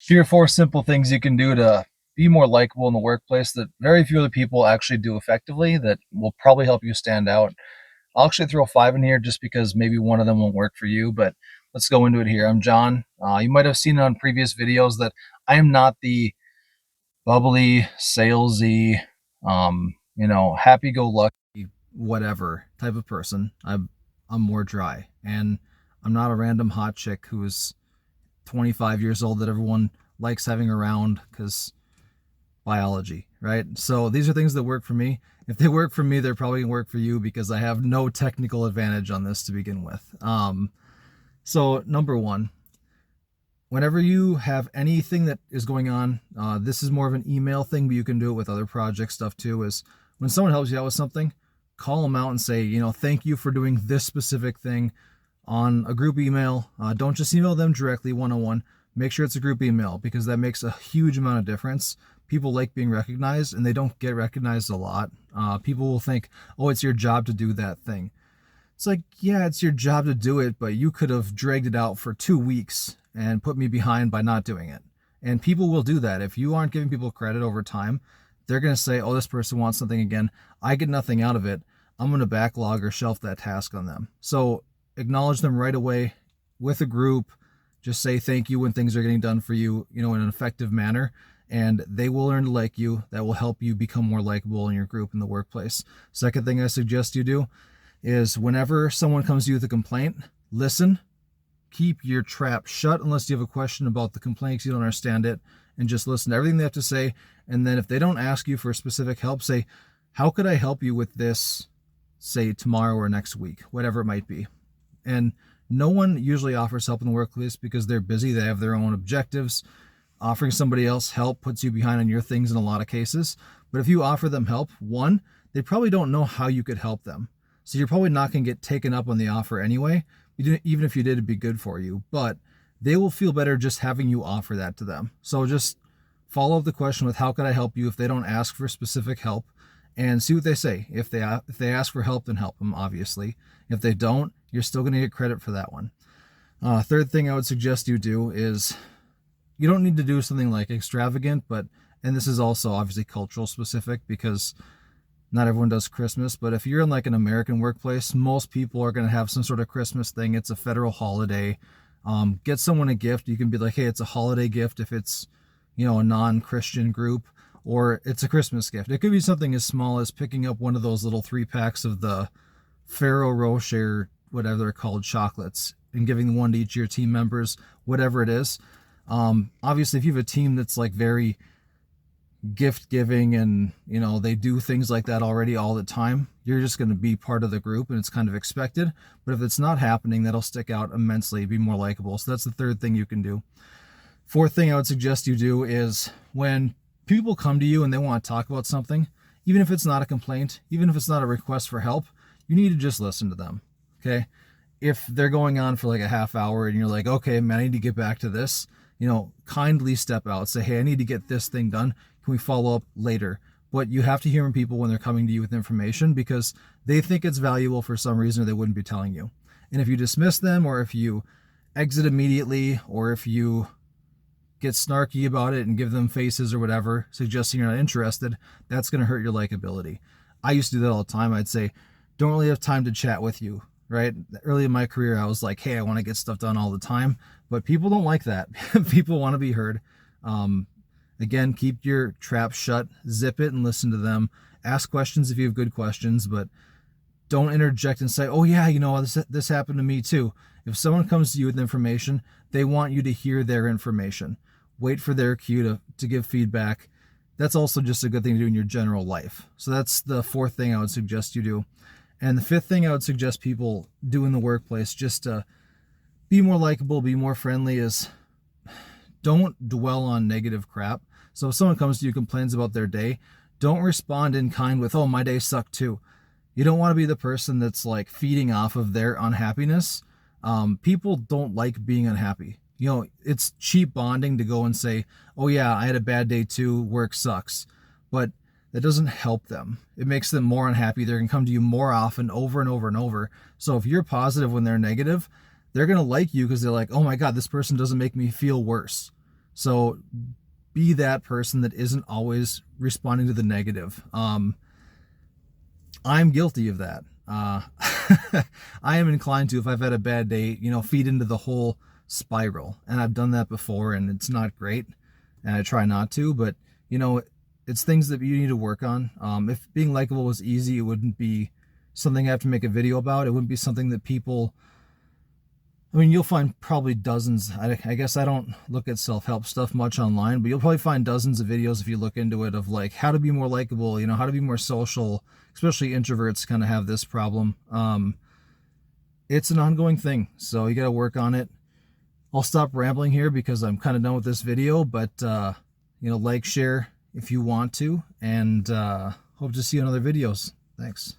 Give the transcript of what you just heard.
3 or 4 simple things you can do to be more likable in the workplace that very few other people actually do effectively that will probably help you stand out. I'll actually throw 5 in here just because maybe one of them won't work for you, but let's go into it here. I'm John. You might have seen on previous videos that I am not the bubbly, salesy, happy-go-lucky, whatever type of person. I'm more dry, and I'm not a random hot chick who is 25 years old that everyone likes having around because biology, right? So these are things that work for me. If they work for me, they're probably gonna work for you because I have no technical advantage on this to begin with. So number one, whenever you have anything that is going on, this is more of an email thing, but you can do it with other project stuff too, is when someone helps you out with something, call them out and say, thank you for doing this specific thing on a group email. Don't just email them directly one-on-one. Make sure it's a group email because that makes a huge amount of difference. People like being recognized and they don't get recognized a lot. People will think, oh, it's your job to do that thing. It's like, yeah, it's your job to do it, but you could have dragged it out for 2 weeks and put me behind by not doing it. And people will do that. If you aren't giving people credit over time, they're going to say, oh, this person wants something again. I get nothing out of it. I'm going to backlog or shelf that task on them. So acknowledge them right away with a group. Just say thank you when things are getting done for you, in an effective manner. And they will learn to like you. That will help you become more likable in your group in the workplace. Second thing I suggest you do is whenever someone comes to you with a complaint, listen, keep your trap shut unless you have a question about the complaints, you don't understand it, and just listen to everything they have to say. And then if they don't ask you for specific help, say, how could I help you with this, say tomorrow or next week, whatever it might be. And no one usually offers help in the workplace because they're busy, they have their own objectives. Offering somebody else help puts you behind on your things in a lot of cases. But if you offer them help, one, they probably don't know how you could help them. So you're probably not going to get taken up on the offer anyway. Even if you did, it'd be good for you. But they will feel better just having you offer that to them. So just follow up the question with how could I help you if they don't ask for specific help, and see what they say. If they ask for help, then help them, obviously. If they don't, you're still going to get credit for that one. Third thing I would suggest you do is you don't need to do something like extravagant, and this is also obviously cultural specific because not everyone does Christmas, but if you're in like an American workplace, most people are going to have some sort of Christmas thing. It's a federal holiday. Get someone a gift. You can be like, hey, it's a holiday gift if it's, a non-Christian group, or it's a Christmas gift. It could be something as small as picking up one of those little 3 packs of the Ferrero Rocher, whatever they're called, chocolates, and giving one to each of your team members, whatever it is. Obviously, if you have a team that's like very gift giving and they do things like that already all the time, you're just going to be part of the group and it's kind of expected. But if it's not happening, that'll stick out immensely, be more likable. So that's the third thing you can do. Fourth thing I would suggest you do is when people come to you and they want to talk about something, even if it's not a complaint, even if it's not a request for help, you need to just listen to them. Okay, if they're going on for like a half hour and you're like, okay, man, I need to get back to this, kindly step out, say, hey, I need to get this thing done. Can we follow up later? But you have to hear from people when they're coming to you with information because they think it's valuable for some reason or they wouldn't be telling you. And if you dismiss them, or if you exit immediately, or if you get snarky about it and give them faces or whatever, suggesting you're not interested, that's going to hurt your likability. I used to do that all the time. I'd say, don't really have time to chat with you, right? Early in my career, I was like, hey, I want to get stuff done all the time. But people don't like that. People want to be heard. Again, keep your trap shut, zip it and listen to them. Ask questions if you have good questions, but don't interject and say, oh yeah, this happened to me too. If someone comes to you with information, they want you to hear their information. Wait for their cue to give feedback. That's also just a good thing to do in your general life. So that's the fourth thing I would suggest you do. And the fifth thing I would suggest people do in the workplace, just to be more likable, be more friendly, is don't dwell on negative crap. So if someone comes to you and complains about their day, don't respond in kind with, oh, my day sucked too. You don't want to be the person that's like feeding off of their unhappiness. People don't like being unhappy. It's cheap bonding to go and say, oh yeah, I had a bad day too, work sucks. But that doesn't help them. It makes them more unhappy. They're going to come to you more often, over and over and over. So if you're positive when they're negative, they're going to like you because they're like, oh my God, this person doesn't make me feel worse. So be that person that isn't always responding to the negative. I'm guilty of that. I am inclined to, if I've had a bad day, feed into the whole spiral. And I've done that before, and it's not great. And I try not to, but, it's things that you need to work on. If being likable was easy, it wouldn't be something I have to make a video about. It wouldn't be something that people... you'll find probably dozens. I guess I don't look at self-help stuff much online, but you'll probably find dozens of videos if you look into it of like how to be more likable, how to be more social. Especially introverts kind of have this problem. It's an ongoing thing, so you got to work on it. I'll stop rambling here because I'm kind of done with this video, but like, share if you want to, and hope to see you in other videos. Thanks.